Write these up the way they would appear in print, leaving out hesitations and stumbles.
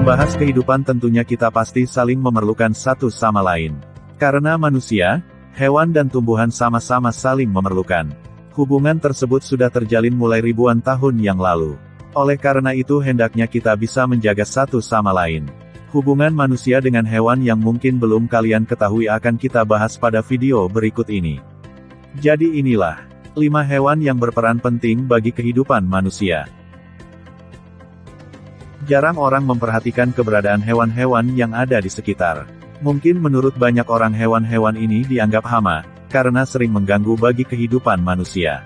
Membahas kehidupan tentunya kita pasti saling memerlukan satu sama lain. Karena manusia, hewan dan tumbuhan sama-sama saling memerlukan. Hubungan tersebut sudah terjalin mulai ribuan tahun yang lalu. Oleh karena itu hendaknya kita bisa menjaga satu sama lain. Hubungan manusia dengan hewan yang mungkin belum kalian ketahui akan kita bahas pada video berikut ini. Jadi inilah 5 hewan yang berperan penting bagi kehidupan manusia. Jarang orang memperhatikan keberadaan hewan-hewan yang ada di sekitar. Mungkin menurut banyak orang hewan-hewan ini dianggap hama, karena sering mengganggu bagi kehidupan manusia.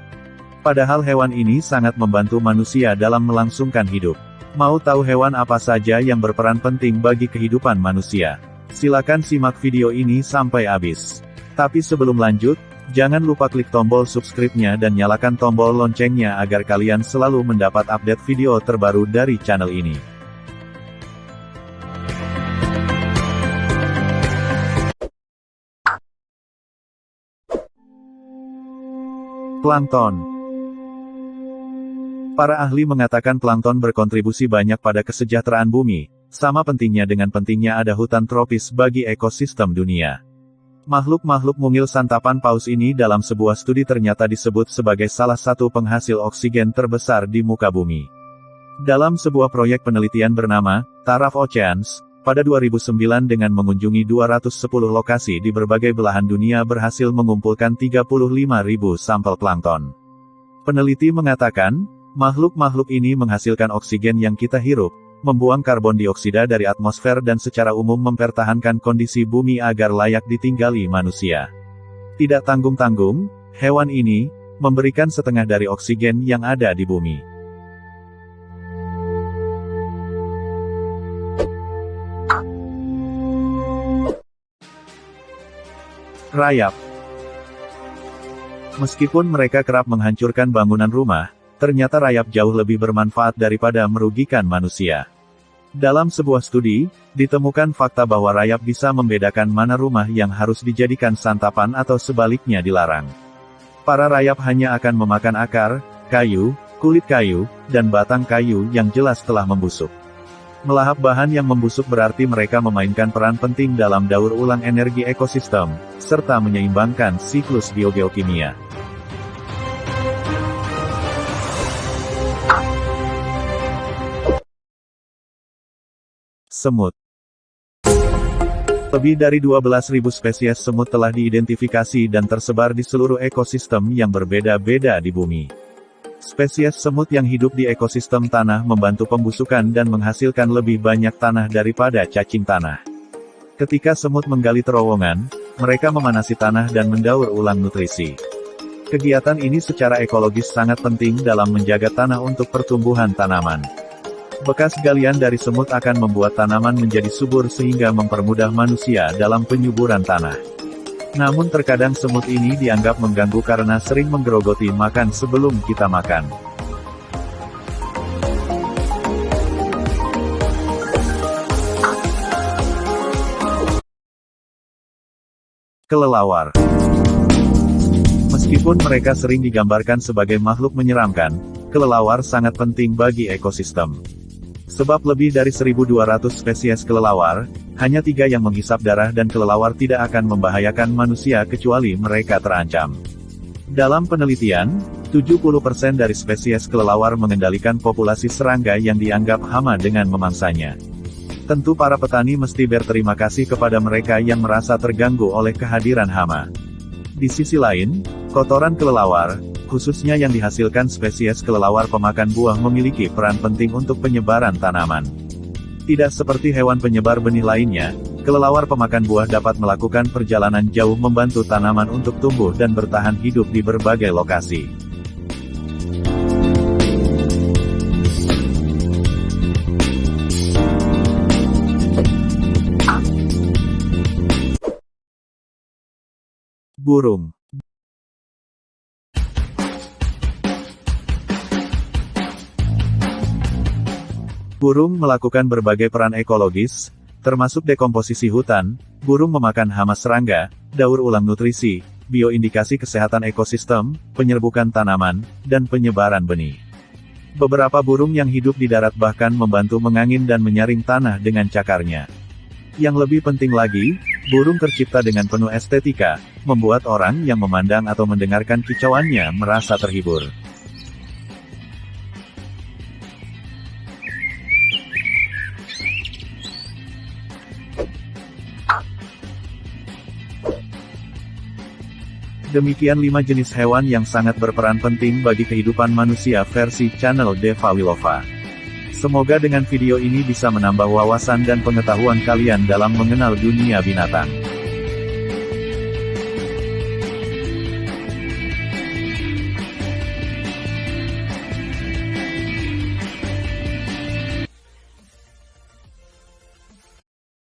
Padahal hewan ini sangat membantu manusia dalam melangsungkan hidup. Mau tahu hewan apa saja yang berperan penting bagi kehidupan manusia? Silakan simak video ini sampai habis. Tapi sebelum lanjut, jangan lupa klik tombol subscribe-nya dan nyalakan tombol loncengnya agar kalian selalu mendapat update video terbaru dari channel ini. Plankton. Para ahli mengatakan plankton berkontribusi banyak pada kesejahteraan bumi, sama pentingnya dengan pentingnya ada hutan tropis bagi ekosistem dunia. Makhluk-makhluk mungil santapan paus ini dalam sebuah studi ternyata disebut sebagai salah satu penghasil oksigen terbesar di muka bumi. Dalam sebuah proyek penelitian bernama Taraf Oceans, pada 2009 dengan mengunjungi 210 lokasi di berbagai belahan dunia berhasil mengumpulkan 35.000 sampel plankton. Peneliti mengatakan, makhluk-makhluk ini menghasilkan oksigen yang kita hirup, membuang karbon dioksida dari atmosfer dan secara umum mempertahankan kondisi bumi agar layak ditinggali manusia. Tidak tanggung-tanggung, hewan ini memberikan setengah dari oksigen yang ada di bumi. Rayap. Meskipun mereka kerap menghancurkan bangunan rumah, ternyata rayap jauh lebih bermanfaat daripada merugikan manusia. Dalam sebuah studi, ditemukan fakta bahwa rayap bisa membedakan mana rumah yang harus dijadikan santapan atau sebaliknya dilarang. Para rayap hanya akan memakan akar, kayu, kulit kayu, dan batang kayu yang jelas telah membusuk. Melahap bahan yang membusuk berarti mereka memainkan peran penting dalam daur ulang energi ekosistem, serta menyeimbangkan siklus biogeokimia. Semut. Lebih dari 12.000 spesies semut telah diidentifikasi dan tersebar di seluruh ekosistem yang berbeda-beda di bumi. Spesies semut yang hidup di ekosistem tanah membantu pembusukan dan menghasilkan lebih banyak tanah daripada cacing tanah. Ketika semut menggali terowongan, mereka memanasi tanah dan mendaur ulang nutrisi. Kegiatan ini secara ekologis sangat penting dalam menjaga tanah untuk pertumbuhan tanaman. Bekas galian dari semut akan membuat tanaman menjadi subur sehingga mempermudah manusia dalam penyuburan tanah. Namun terkadang semut ini dianggap mengganggu karena sering menggerogoti makan sebelum kita makan. Kelelawar. Meskipun mereka sering digambarkan sebagai makhluk menyeramkan, kelelawar sangat penting bagi ekosistem. Sebab lebih dari 1.200 spesies kelelawar, hanya 3 yang menghisap darah dan kelelawar tidak akan membahayakan manusia kecuali mereka terancam. Dalam penelitian, 70% dari spesies kelelawar mengendalikan populasi serangga yang dianggap hama dengan memangsanya. Tentu para petani mesti berterima kasih kepada mereka yang merasa terganggu oleh kehadiran hama. Di sisi lain, kotoran kelelawar, khususnya yang dihasilkan spesies kelelawar pemakan buah memiliki peran penting untuk penyebaran tanaman. Tidak seperti hewan penyebar benih lainnya, kelelawar pemakan buah dapat melakukan perjalanan jauh membantu tanaman untuk tumbuh dan bertahan hidup di berbagai lokasi. Burung. Burung melakukan berbagai peran ekologis, termasuk dekomposisi hutan, burung memakan hama serangga, daur ulang nutrisi, bioindikasi kesehatan ekosistem, penyerbukan tanaman, dan penyebaran benih. Beberapa burung yang hidup di darat bahkan membantu mengangin dan menyaring tanah dengan cakarnya. Yang lebih penting lagi, burung tercipta dengan penuh estetika, membuat orang yang memandang atau mendengarkan kicauannya merasa terhibur. Demikian 5 jenis hewan yang sangat berperan penting bagi kehidupan manusia versi channel Deva Wilova. Semoga dengan video ini bisa menambah wawasan dan pengetahuan kalian dalam mengenal dunia binatang.